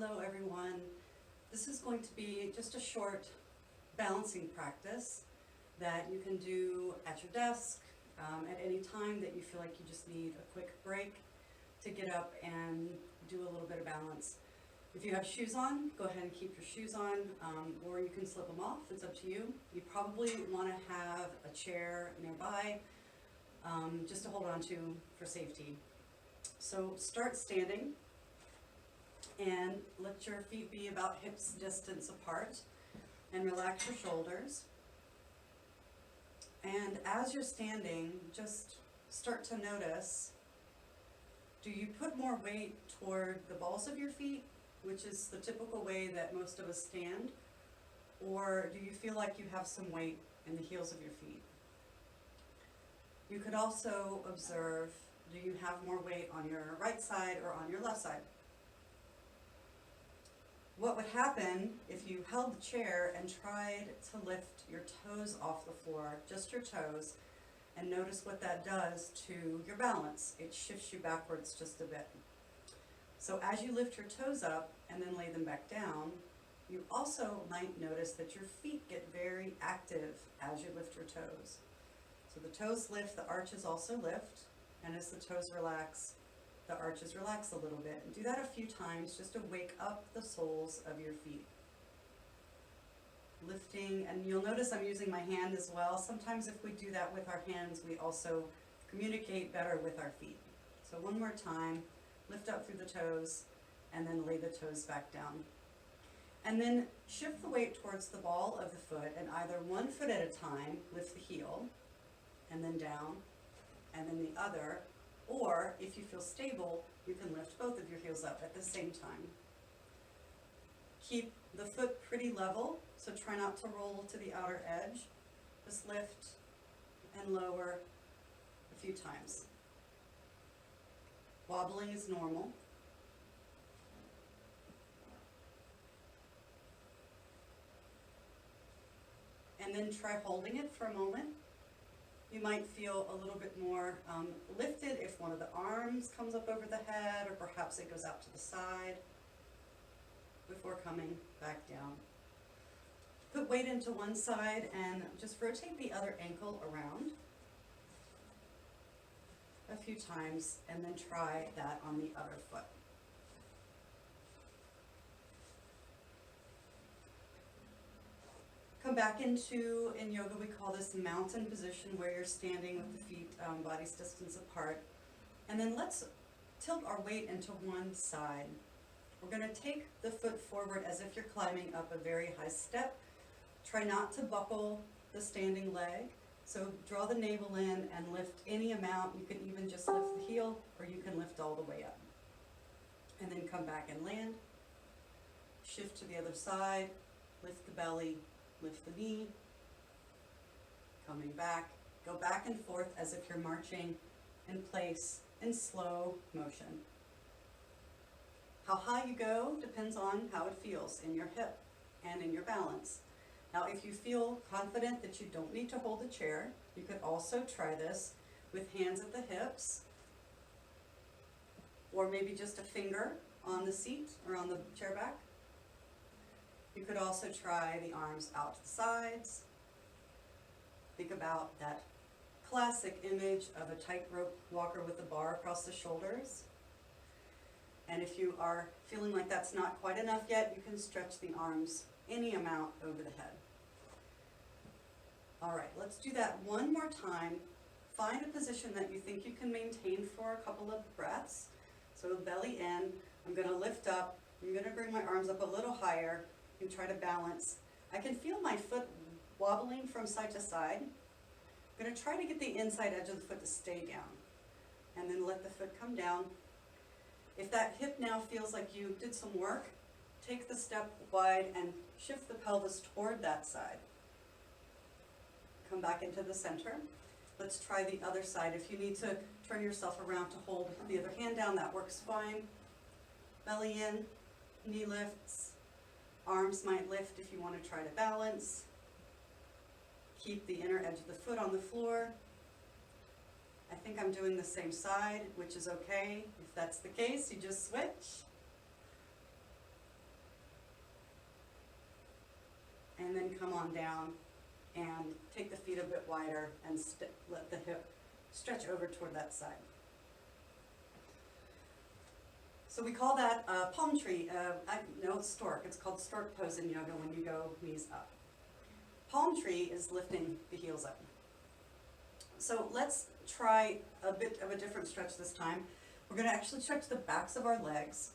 Hello everyone. This is going to be just a short balancing practice that you can do at your desk at any time that you feel like you just need a quick break to get up and do a little bit of balance. If you have shoes on, go ahead and keep your shoes on, or you can slip them off. It's up to you. You probably want to have a chair nearby just to hold on to for safety. So start standing and let your feet be about hips distance apart and relax your shoulders. And as you're standing, just start to notice, do you put more weight toward the balls of your feet, which is the typical way that most of us stand, or do you feel like you have some weight in the heels of your feet? You could also observe, do you have more weight on your right side or on your left side? What would happen if you held the chair and tried to lift your toes off the floor, just your toes, and notice what that does to your balance? It shifts you backwards just a bit. So as you lift your toes up and then lay them back down, you also might notice that your feet get very active as you lift your toes. So the toes lift, the arches also lift, and as the toes relax, the arches relax a little bit. And do that a few times just to wake up the soles of your feet. Lifting, and you'll notice I'm using my hand as well. Sometimes if we do that with our hands, we also communicate better with our feet. So one more time, lift up through the toes, and then lay the toes back down. And then shift the weight towards the ball of the foot, and either one foot at a time, lift the heel, and then down, and then the other. Or if you feel stable, you can lift both of your heels up at the same time. Keep the foot pretty level, so try not to roll to the outer edge. Just lift and lower a few times. Wobbling is normal. And then try holding it for a moment. You might feel a little bit more lifted if one of the arms comes up over the head, or perhaps it goes out to the side before coming back down. Put weight into one side and just rotate the other ankle around a few times, and then try that on the other foot. Come back into, in yoga we call this mountain position, where you're standing with the feet bodies distance apart. And then let's tilt our weight into one side. We're going to take the foot forward as if you're climbing up a very high step. Try not to buckle the standing leg. So draw the navel in and lift any amount. You can even just lift the heel, or you can lift all the way up. And then come back and land. Shift to the other side, lift the belly, lift the knee, coming back, go back and forth as if you're marching in place in slow motion. How high you go depends on how it feels in your hip and in your balance. Now, if you feel confident that you don't need to hold the chair, you could also try this with hands at the hips, or maybe just a finger on the seat or on the chair back. You could also try the arms out to the sides. Think about that classic image of a tightrope walker with a bar across the shoulders. And if you are feeling like that's not quite enough yet, you can stretch the arms any amount over the head. All right, let's do that one more time. Find a position that you think you can maintain for a couple of breaths. So belly in, I'm going to lift up. I'm going to bring my arms up a little higher and try to balance. I can feel my foot wobbling from side to side. I'm going to try to get the inside edge of the foot to stay down, and then let the foot come down. If that hip now feels like you did some work, take the step wide and shift the pelvis toward that side. Come back into the center. Let's try the other side. If you need to turn yourself around to hold the other hand down, that works fine. Belly in, knee lifts. Arms might lift if you want to try to balance. Keep the inner edge of the foot on the floor. I think I'm doing the same side, which is okay. If that's the case, you just switch. come on down and take the feet a bit wider and let the hip stretch over toward that side. So we call that palm tree. No, it's stork. It's called stork pose in yoga when you go knees up. Palm tree is lifting the heels up. So let's try a bit of a different stretch this time. We're going to actually stretch the backs of our legs.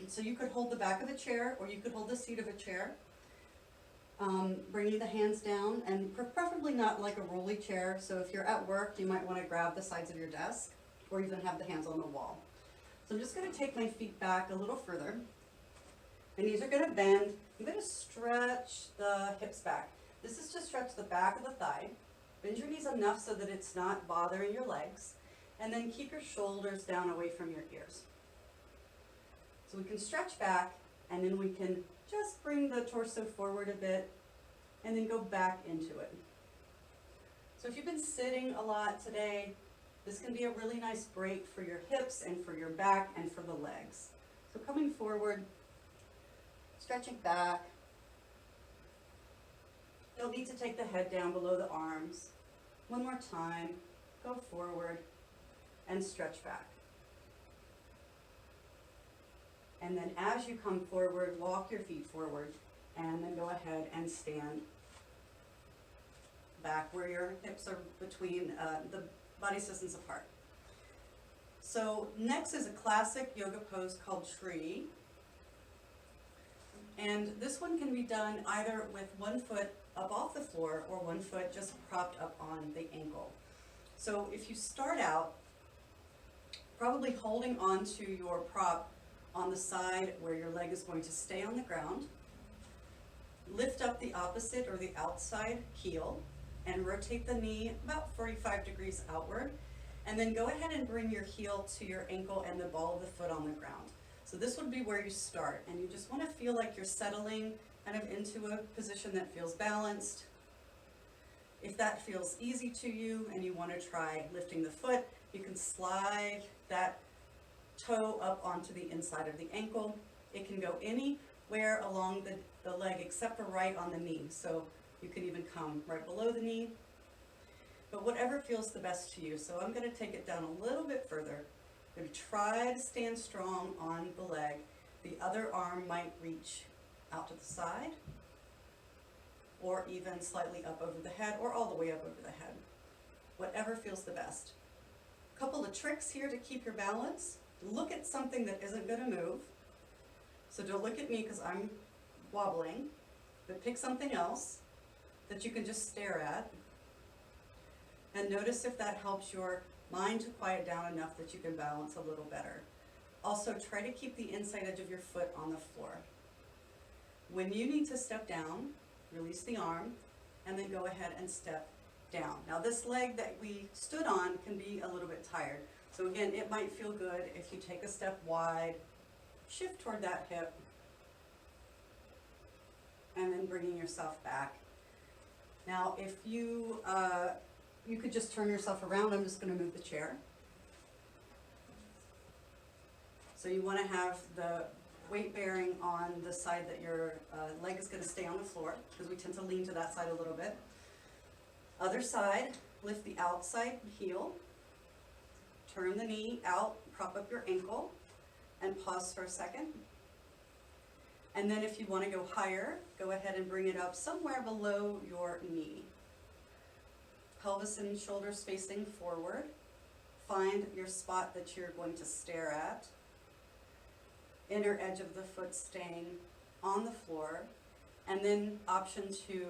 So you could hold the back of a chair, or you could hold the seat of a chair. Bringing the hands down, and preferably not like a rolly chair. So if you're at work, you might want to grab the sides of your desk, or even have the hands on the wall. So I'm just going to take my feet back a little further. My knees are going to bend. I'm going to stretch the hips back. This is to stretch the back of the thigh. Bend your knees enough so that it's not bothering your legs. And then keep your shoulders down away from your ears. So we can stretch back, and then we can just bring the torso forward a bit, and then go back into it. So if you've been sitting a lot today, this can be a really nice break for your hips and for your back and for the legs. So coming forward, stretching back. You'll need to take the head down below the arms. One more time, go forward and stretch back. And then as you come forward, walk your feet forward, and then go ahead and stand back where your hips are between the body systems apart. So next is a classic yoga pose called tree. And this one can be done either with one foot up off the floor or one foot just propped up on the ankle. So if you start out probably holding onto your prop on the side where your leg is going to stay on the ground, lift up the opposite or the outside heel and rotate the knee about 45 degrees outward, and then go ahead and bring your heel to your ankle and the ball of the foot on the ground. So this would be where you start, and you just want to feel like you're settling kind of into a position that feels balanced. If that feels easy to you and you want to try lifting the foot, you can slide that toe up onto the inside of the ankle. It can go anywhere along the leg except for right on the knee. So you can even come right below the knee, but whatever feels the best to you. So I'm going to take it down a little bit further. I'm going to try to stand strong on the leg. The other arm might reach out to the side, or even slightly up over the head, or all the way up over the head. Whatever feels the best. A couple of tricks here to keep your balance. Look at something that isn't going to move. So don't look at me because I'm wobbling, but pick something else that you can just stare at. And notice if that helps your mind to quiet down enough that you can balance a little better. Also, try to keep the inside edge of your foot on the floor. When you need to step down, release the arm, and then go ahead and step down. Now this leg that we stood on can be a little bit tired. So again, it might feel good if you take a step wide, shift toward that hip, and then bringing yourself back. Now if you, you could just turn yourself around. I'm just going to move the chair. So you want to have the weight bearing on the side that your leg is going to stay on the floor, because we tend to lean to that side a little bit. Other side, lift the outside heel, turn the knee out, prop up your ankle, and pause for a second. And then if you want to go higher, go ahead and bring it up somewhere below your knee. Pelvis and shoulders facing forward. Find your spot that you're going to stare at. Inner edge of the foot staying on the floor. And then option 2,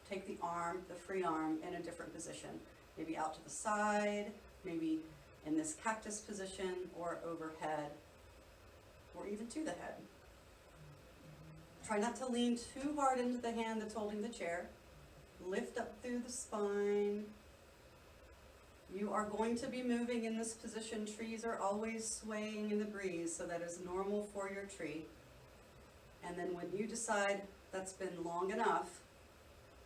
take the arm, the free arm, in a different position. Maybe out to the side, maybe in this cactus position, or overhead, or even to the head. Try not to lean too hard into the hand that's holding the chair. Lift up through the spine. You are going to be moving in this position. Trees are always swaying in the breeze, so that is normal for your tree. And then when you decide that's been long enough,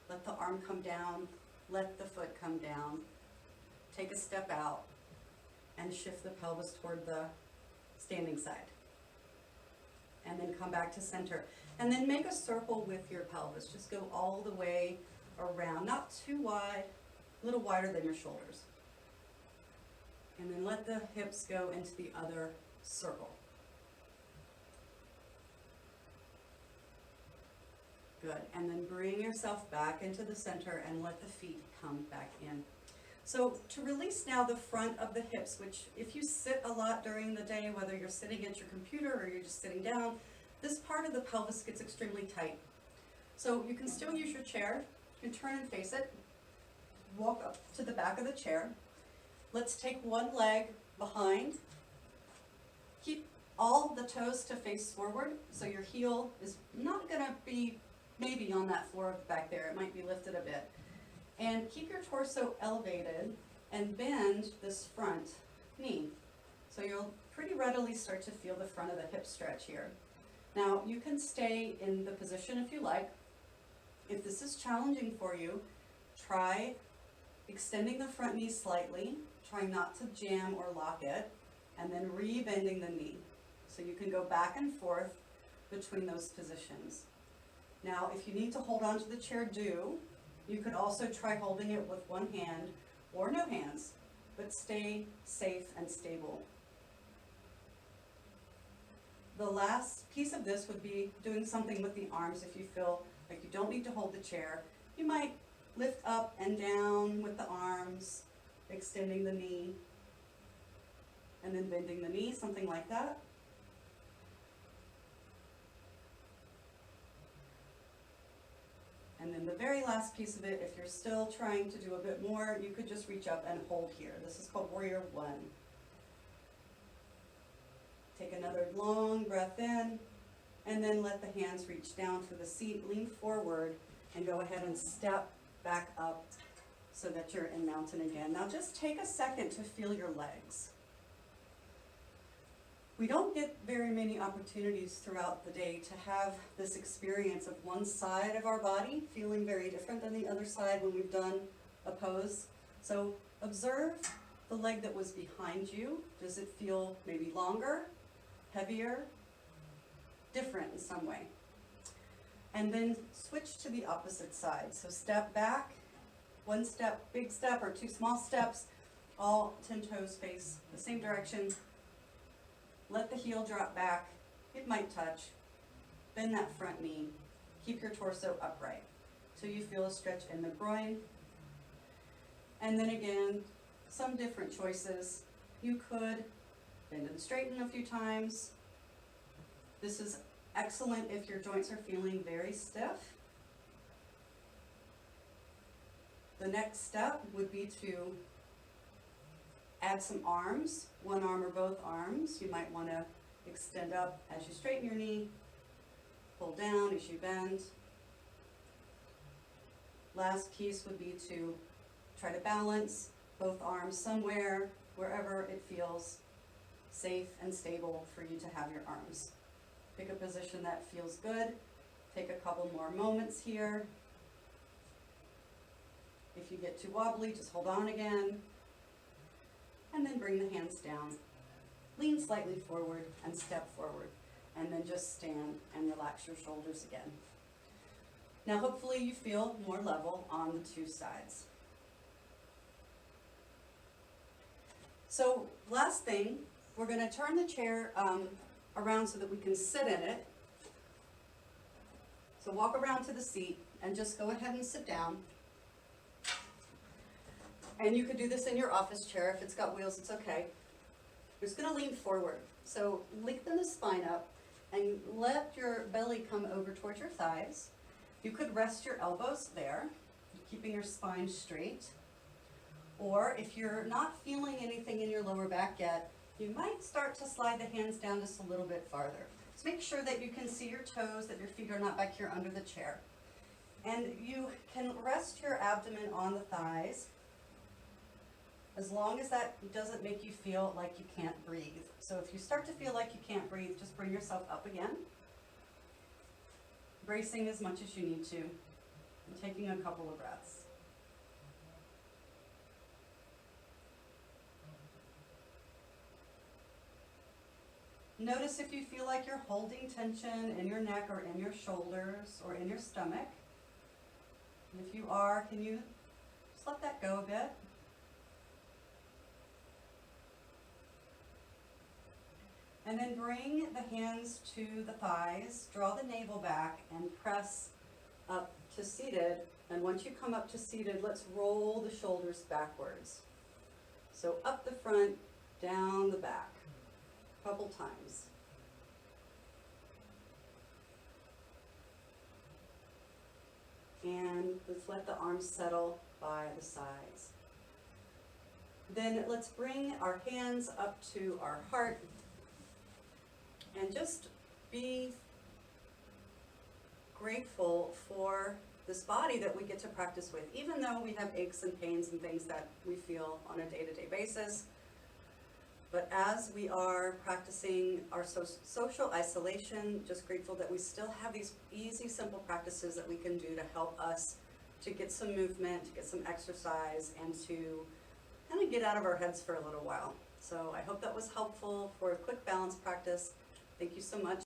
let the arm come down, let the foot come down, take a step out, and shift the pelvis toward the standing side. And then come come back to center. And then make a circle with your pelvis. Just go all the way around, not too wide, a little wider than your shoulders. And then let the hips go into the other circle. Good. And then bring yourself back into the center and let the feet come back in. So to release now the front of the hips, which if you sit a lot during the day, whether you're sitting at your computer or you're just sitting down, this part of the pelvis gets extremely tight. So you can still use your chair. You can turn and face it. Walk up to the back of the chair. Let's take one leg behind. Keep all the toes to face forward, so your heel is not going to be maybe on that floor back there. It might be lifted a bit. And keep your torso elevated and bend this front knee. So you'll pretty readily start to feel the front of the hip stretch here. Now, you can stay in the position if you like. If this is challenging for you, try extending the front knee slightly, trying not to jam or lock it, and then re-bending the knee. So you can go back and forth between those positions. Now, if you need to hold on to the chair, do. You could also try holding it with one hand or no hands, but stay safe and stable. The last piece of this would be doing something with the arms if you feel like you don't need to hold the chair. You might lift up and down with the arms, extending the knee, and then bending the knee, something like that. And then the very last piece of it, if you're still trying to do a bit more, you could just reach up and hold here. This is called Warrior One. Take another long breath in, and then let the hands reach down for the seat, lean forward, and go ahead and step back up so that you're in mountain again. Now just take a second to feel your legs. We don't get very many opportunities throughout the day to have this experience of one side of our body feeling very different than the other side when we've done a pose. So observe the leg that was behind you. Does it feel maybe longer, heavier, different in some way? And then switch to the opposite side. So step back, one step, big step, or two small steps, all 10 toes face the same direction. Let the heel drop back. It might touch. Bend that front knee. Keep your torso upright so you feel a stretch in the groin. And then again, some different choices. You could bend and straighten a few times. This is excellent if your joints are feeling very stiff. The next step would be to add some arms, one arm or both arms. You might want to extend up as you straighten your knee, pull down as you bend. Last piece would be to try to balance both arms somewhere, wherever it feels safe and stable for you to have your arms. Pick a position that feels good. Take a couple more moments here. If you get too wobbly, just hold on again. And then bring the hands down. Lean slightly forward and step forward. And then just stand and relax your shoulders again. Now hopefully you feel more level on the two sides. So last thing, we're going to turn the chair around so that we can sit in it. So walk around to the seat and just go ahead and sit down. And you could do this in your office chair. If it's got wheels, it's okay. You're just going to lean forward. So lengthen the spine up and let your belly come over towards your thighs. You could rest your elbows there, keeping your spine straight. Or if you're not feeling anything in your lower back yet, you might start to slide the hands down just a little bit farther. So make sure that you can see your toes, that your feet are not back here under the chair. And you can rest your abdomen on the thighs as long as that doesn't make you feel like you can't breathe. So if you start to feel like you can't breathe, just bring yourself up again. Bracing as much as you need to, and taking a couple of breaths. Notice if you feel like you're holding tension in your neck or in your shoulders or in your stomach. And if you are, can you just let that go a bit? And then bring the hands to the thighs, draw the navel back, and press up to seated. And once you come up to seated, let's roll the shoulders backwards. So up the front, down the back, a couple times. And let's let the arms settle by the sides. Then let's bring our hands up to our heart and just be grateful for this body that we get to practice with, even though we have aches and pains and things that we feel on a day-to-day basis. But as we are practicing our social isolation, just grateful that we still have these easy, simple practices that we can do to help us to get some movement, to get some exercise, and to kind of get out of our heads for a little while. So I hope that was helpful for a quick balance practice. Thank you so much.